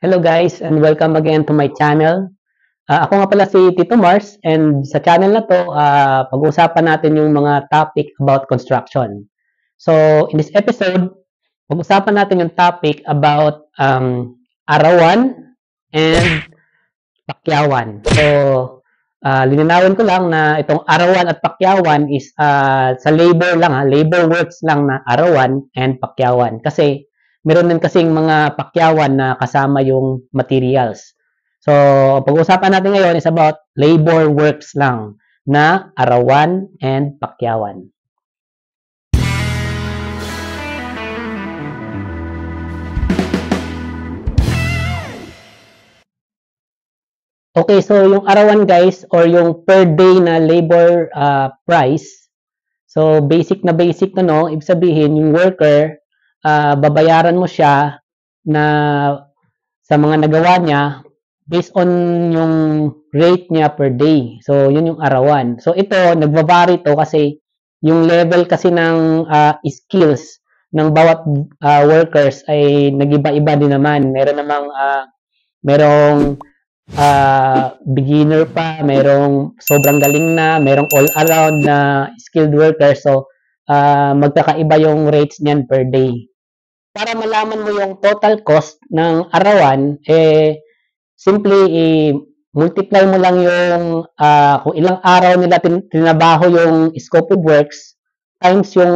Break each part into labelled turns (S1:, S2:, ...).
S1: Hello guys and welcome again to my channel. Ako nga pala si Tito Mars and sa channel na to, pag-uusapan natin yung mga topic about construction. So in this episode, pag-uusapan natin yung topic about arawan and pakyawan. So linawin ko lang na itong arawan at pakyawan is sa labor lang labor works lang na arawan and pakyawan. Kasi meron din kasing mga pakyawan na kasama yung materials. So, pag-uusapan natin ngayon is about labor works lang na arawan and pakyawan. Okay, so yung arawan guys or yung per day na labor price, so basic na no, ibig sabihin yung worker, babayaran mo siya na sa mga nagawa niya based on yung rate niya per day. So, yun yung arawan. So, ito, nagbavari to kasi yung level kasi ng skills ng bawat workers ay nagiba-iba din naman. Meron namang merong beginner pa, merong sobrang galing na, merong all-around na skilled worker. So, magkakaiba yung rates niyan per day. Para malaman mo yung total cost ng arawan, simply multiply mo lang yung kung ilang araw nila tinabaho yung scope of works times yung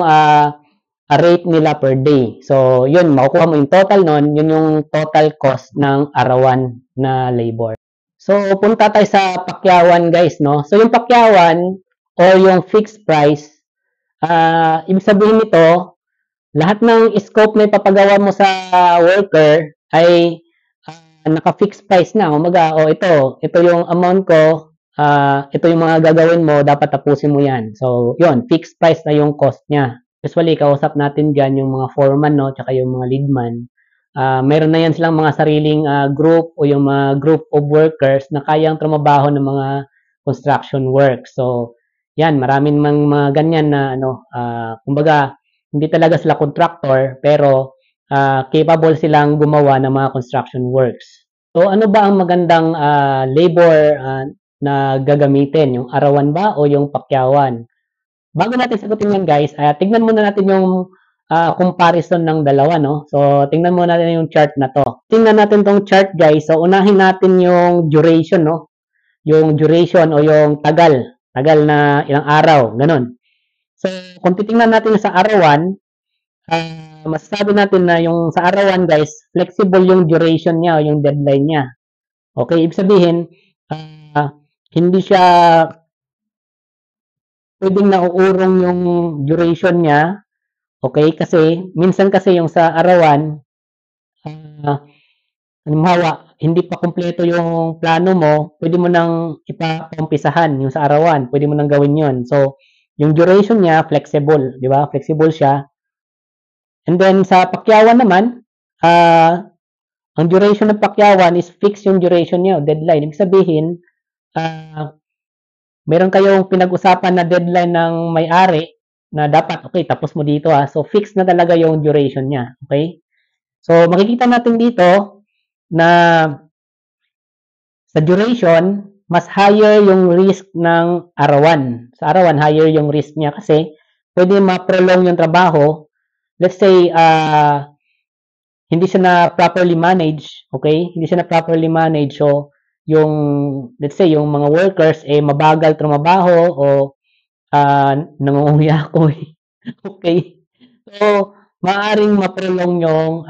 S1: rate nila per day. So, yun, makukuha mo yung total nun, yun yung total cost ng arawan na labor. So, punta tayo sa pakyawan guys, no? So, yung pakyawan or yung fixed price, ibig sabihin nito, lahat ng scope na ipapagawa mo sa worker ay naka-fixed price na. Umaga, ito yung amount ko, ito yung mga gagawin mo, dapat tapusin mo yan. So, yun, fixed price na yung cost niya. Usually, kausap natin dyan yung mga foreman, no, tsaka yung mga leadman. Meron na yan silang mga sariling group o yung mga group of workers na kayang trumabaho ng mga construction work. So, yan, maraming mga ganyan na, kumbaga, hindi talaga sila contractor, pero capable silang gumawa ng mga construction works. So, ano ba ang magandang labor na gagamitin? Yung arawan ba o yung pakyawan? Bago natin sagutin yan guys, tignan muna natin yung comparison ng dalawa, no? So, tingnan muna natin yung chart na to. Tingnan natin tong chart guys. So, unahin natin yung duration, no? Yung duration o yung tagal na ilang araw, ganun. So, kung titingnan natin sa arawan, masasabi natin na yung sa arawan guys, flexible yung duration niya o yung deadline niya. Okay, ibig sabihin, hindi siya pwedeng nauurong yung duration niya. Okay, kasi minsan kasi yung sa arawan, halimbawa, hindi pa kumpleto yung plano mo, pwede mo nang ipaumpisahan yung sa arawan, pwede mo nang gawin yun. So, yung duration niya, flexible, di ba? Flexible siya. And then, sa pakyawan naman, ang duration ng pakyawan is fixed yung duration niya, deadline. Ibig sabihin, meron kayong pinag-usapan na deadline ng may-ari na dapat, okay, tapos mo dito So, fixed na talaga yung duration niya. Okay? So, makikita natin dito na sa duration, mas higher yung risk ng arawan. Sa arawan, higher yung risk niya kasi pwede ma-prolong yung trabaho. Let's say, hindi siya na properly manage, okay? Hindi siya na properly manage. So, yung, let's say, yung mga workers, mabagal trumabaho o nangunguya ako. Okay? So, maaaring ma-prolong yung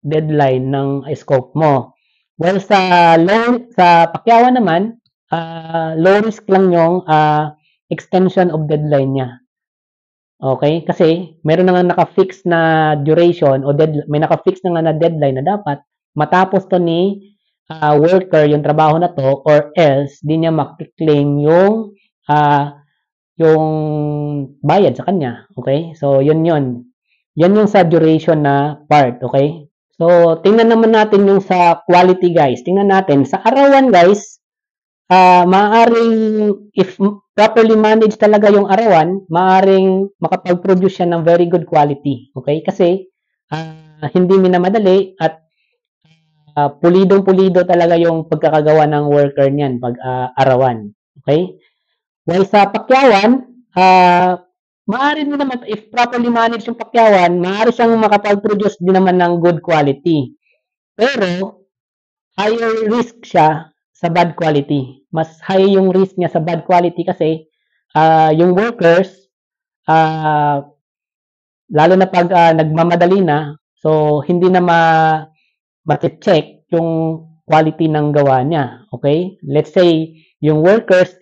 S1: deadline ng scope mo. Well, sa pakyawan naman, low risk lang yung extension of deadline niya. Okay? Kasi meron na nga naka-fix na duration o may naka-fix na nga na deadline na dapat matapos to ni worker yung trabaho na to or else di niya makiklaim yung bayad sa kanya. Okay? So, yun. Yan yung sa duration na part. Okay? So, tingnan naman natin yung sa quality guys. Tingnan natin. Sa arawan guys, maaaring if properly managed talaga yung arawan, maaaring makapag-produce siya ng very good quality. Okay? Kasi hindi minamadali at pulidong-pulido talaga yung pagkakagawa ng worker niyan pag arawan. Okay? While sa pakyawan, maaari din naman, if properly managed yung pakyawan, maaari siyang makapag-produce din naman ng good quality. Pero, higher risk siya sa bad quality. Mas high yung risk niya sa bad quality kasi yung workers, lalo na pag nagmamadali na, so hindi na ma-check yung quality ng gawa niya. Okay? Let's say, yung workers,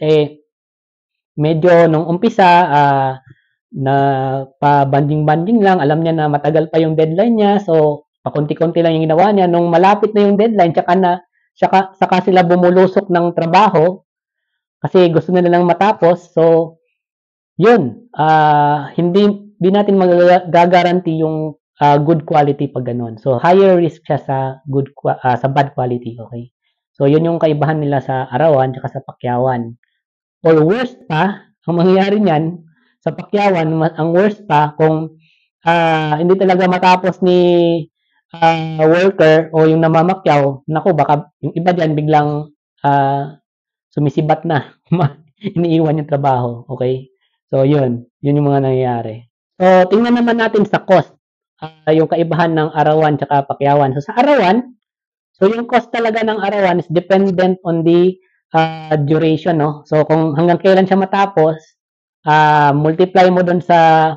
S1: medyo nung umpisa, na pa-banding-banding lang, alam niya na matagal pa yung deadline niya, so pakunti-kunti lang yung ginawa niya. Nung malapit na yung deadline, saka sila bumulusok ng trabaho kasi gusto nila lang matapos. So, yun, hindi natin magagaranti yung good quality pag ganun. So, higher risk siya sa bad quality, okay? So, yun yung kaibahan nila sa arawan at sa pakyawan. Or worst pa, ang mangyayari niyan, sa pakyawan, ang worst pa, kung hindi talaga matapos ni worker o yung namamakyaw, naku, baka yung iba dyan biglang sumisibat na, iniiwan yung trabaho, okay? So, yun yung mga nangyayari. So, tingnan naman natin sa cost, yung kaibahan ng arawan at pakyawan. So, sa arawan, so yung cost talaga ng arawan is dependent on the duration, no? So, kung hanggang kailan siya matapos, multiply mo dun sa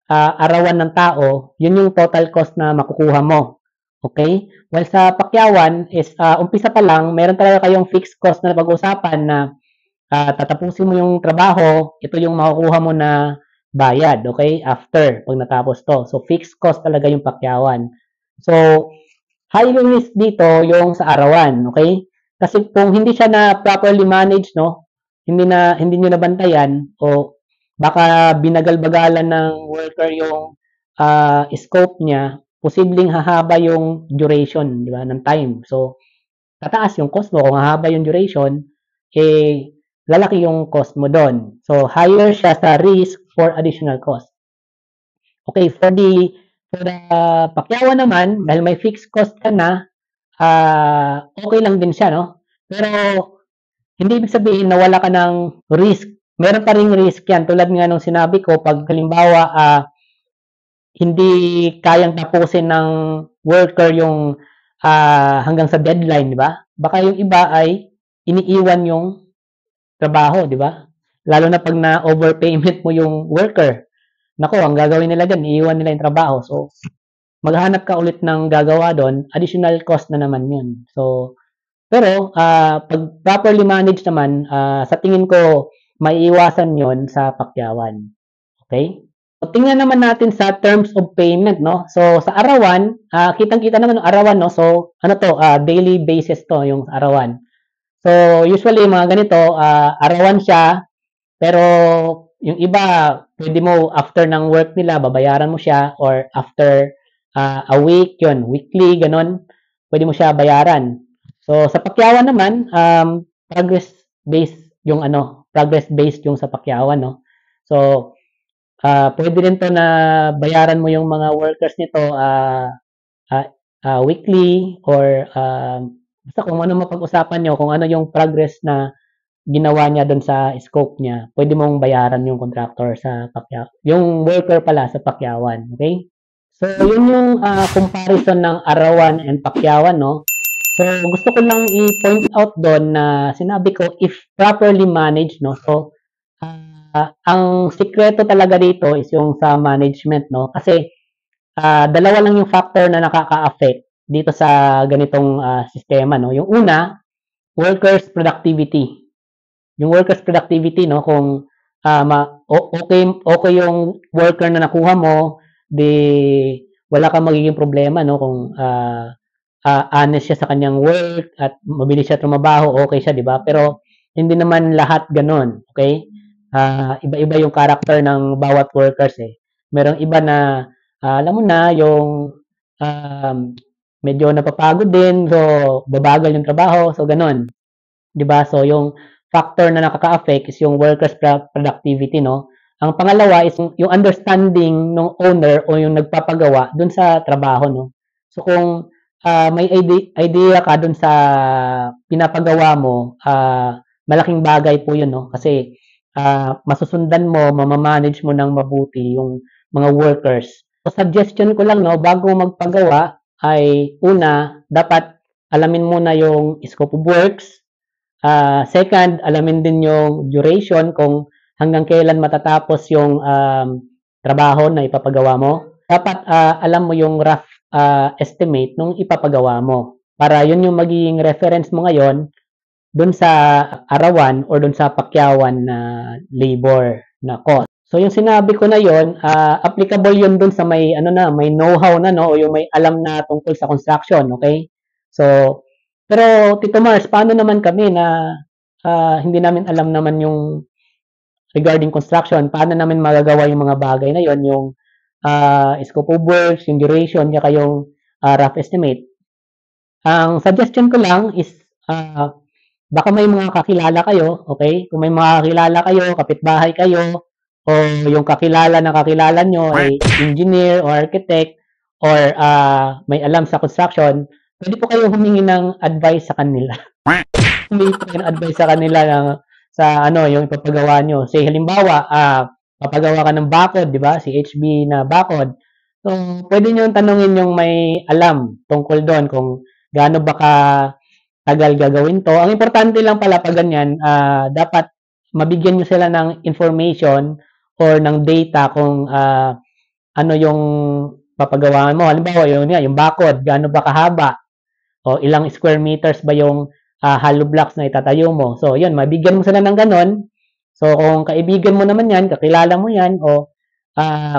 S1: arawan ng tao, yun yung total cost na makukuha mo. Okay? While sa pakyawan is, umpisa pa lang, meron talaga kayong fixed cost na pag-usapan na tatapusin mo yung trabaho, ito yung makukuha mo na bayad, okay? After, pag natapos to. So, fixed cost talaga yung pakyawan. So, high risk dito yung sa arawan, okay? Kasi kung hindi siya na properly managed, no, hindi niyo nabantayan o baka binagal-bagalan ng worker yung scope niya, posibleng hahaba yung duration, di ba, ng time. So, tataas yung cost mo. Kung hahaba yung duration, lalaki yung cost mo doon. So, higher siya sa risk for additional cost. Okay, for the pakyawan naman, dahil may fixed cost ka na, okay lang din siya, no? Pero, hindi ibig sabihin na wala ka ng risk. Meron pa ring risk yan. Tulad nga nung sinabi ko, pag halimbawa, hindi kayang tapusin ng worker yung hanggang sa deadline, di ba? Baka yung iba ay iniiwan yung trabaho, di ba? Lalo na pag na-overpayment mo yung worker. Nako, ang gagawin nila dyan, iiwan nila yung trabaho. So, maghanap ka ulit ng gagawa doon, additional cost na naman yun. So, pero, pag properly managed naman, sa tingin ko, maiiwasan yon sa pakyawan. Okay? So, tingnan naman natin sa terms of payment, no? So, sa arawan, kitang-kita naman ng arawan, no? So, ano to, daily basis to, yung arawan. So, usually, mga ganito, arawan siya, pero yung iba, pwede mo, after ng work nila, babayaran mo siya, or after a week, yun, weekly, ganon, pwede mo siya bayaran. So, sa pakyawan naman, progress-based yung sa pakyawan, no? So, pwede rin to na bayaran mo yung mga workers nito weekly or basta kung ano mapag-usapan nyo, kung ano yung progress na ginawa niya doon sa scope niya, pwede mong bayaran yung contractor sa pakyawan. Yung worker pala sa pakyawan. Okay? So, yun yung comparison ng arawan and pakyawan, no? So, gusto ko lang i-point out doon na sinabi ko, if properly managed, no? So, ang sikreto talaga dito is yung sa management, no? Kasi, dalawa lang yung factor na nakaka-affect dito sa ganitong sistema, no? Yung una, workers' productivity. Yung workers' productivity, no? Kung okay yung worker na nakuha mo, wala kang magiging problema, no? Kung honest siya sa kanyang work at mabilis siya trumabaho, okay siya, di ba? Pero hindi naman lahat ganun, okay? Iba-iba yung character ng bawat workers eh. Merong iba na alam mo na yung medyo napapagod din, so babagal yung trabaho, so ganun. 'Di ba? So yung factor na nakaka-affect is yung workers productivity, no? Ang pangalawa is yung understanding ng owner o yung nagpapagawa dun sa trabaho, no? So kung may idea ka dun sa pinapagawa mo, malaking bagay po yun, no? Kasi masusundan mo, mamamanage mo ng mabuti yung mga workers. So, suggestion ko lang, no, bago magpagawa, ay una, dapat alamin muna yung scope of works. Second, alamin din yung duration kung hanggang kailan matatapos yung trabaho na ipapagawa mo. Dapat alam mo yung rough estimate nung ipapagawa mo. Para yun yung magiging reference mo ngayon dun sa arawan or dun sa pakyawan na labor na cost. So yung sinabi ko na yon, applicable yun dun sa may ano na, may know-how na, no, o yung may alam na tungkol sa construction, okay? So pero Tito Mars, paano naman kami na hindi namin alam naman yung regarding construction, paano namin magagawa yung mga bagay na yon, yung scope of works, yung duration, kaya yung rough estimate. Ang suggestion ko lang is baka may mga kakilala kayo, okay? Kung may mga kakilala kayo, kapitbahay kayo, o yung kakilala na kakilala nyo ay engineer or architect or may alam sa construction, pwede po kayo humingi ng advice sa kanila. Humingi po kayo ng advice sa kanila sa ano, yung ipapagawa nyo. Say, halimbawa, papagawa ka ng bakod, di ba? CHB na bakod. So, pwede nyo tanungin yung may alam tungkol doon kung gaano ba ka tagal gagawin to. Ang importante lang pala pag ganyan, dapat mabigyan nyo sila ng information or ng data kung ano yung papagawa mo. Halimbawa, yung bakod, gaano ba kahaba? O ilang square meters ba yung hollow blocks na itatayo mo? So, yun, mabigyan mo sila ng ganon. So, kung kaibigan mo naman yan, kakilala mo yan, o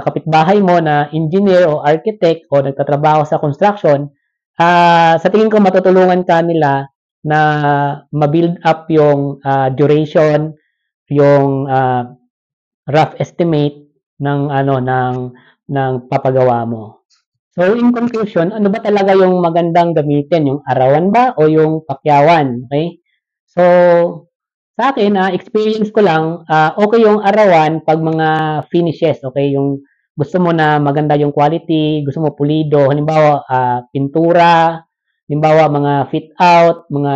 S1: kapitbahay mo na engineer o architect o nagtatrabaho sa construction, sa tingin ko matutulungan ka nila na ma-build up yung duration, yung rough estimate ng ano ng papagawa mo. So in conclusion, ano ba talaga yung magandang gamitin, yung arawan ba o yung pakyawan, okay? So sa akin, experience ko lang, okay yung arawan pag mga finishes, okay? Yung gusto mo na maganda yung quality, gusto mo pulido, halimbawa pintura, halimbawa mga fit out, mga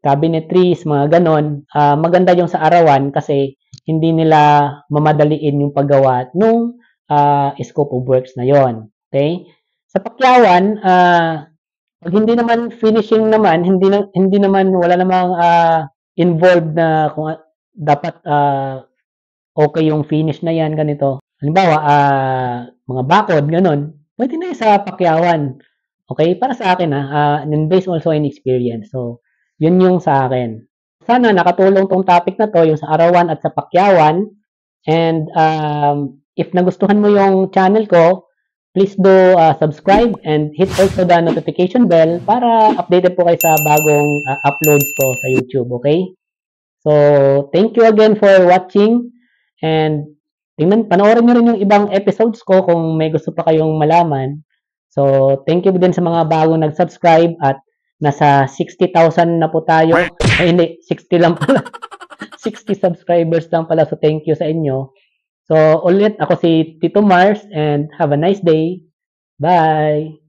S1: cabinetries, mga ganon, maganda yung sa arawan kasi hindi nila mamadaliin yung paggawa nung scope of works na yon. Okay? Sa pakyawan, pag hindi naman finishing naman, hindi naman wala namang involved na kung dapat okay yung finish na yan ganito. Halimbawa, mga bakod ganon. Pwede na sa pakyawan. Okay, para sa akin and based also in experience. So, yun yung sa akin. Sana nakatulong tong topic na to, yung sa arawan at sa pakyawan. And if nagustuhan mo yung channel ko, please do subscribe and hit also the notification bell para updated po kayo sa bagong uploads ko sa YouTube, okay? So, thank you again for watching and panoorin nyo rin yung ibang episodes ko kung may gusto pa kayong malaman. So, thank you din sa mga bagong nag-subscribe at nasa 60,000 na po tayo. Ay, hindi, 60 lang pala. 60 subscribers lang pala. So, thank you sa inyo. So, ulit, ako si Tito Mars and have a nice day. Bye!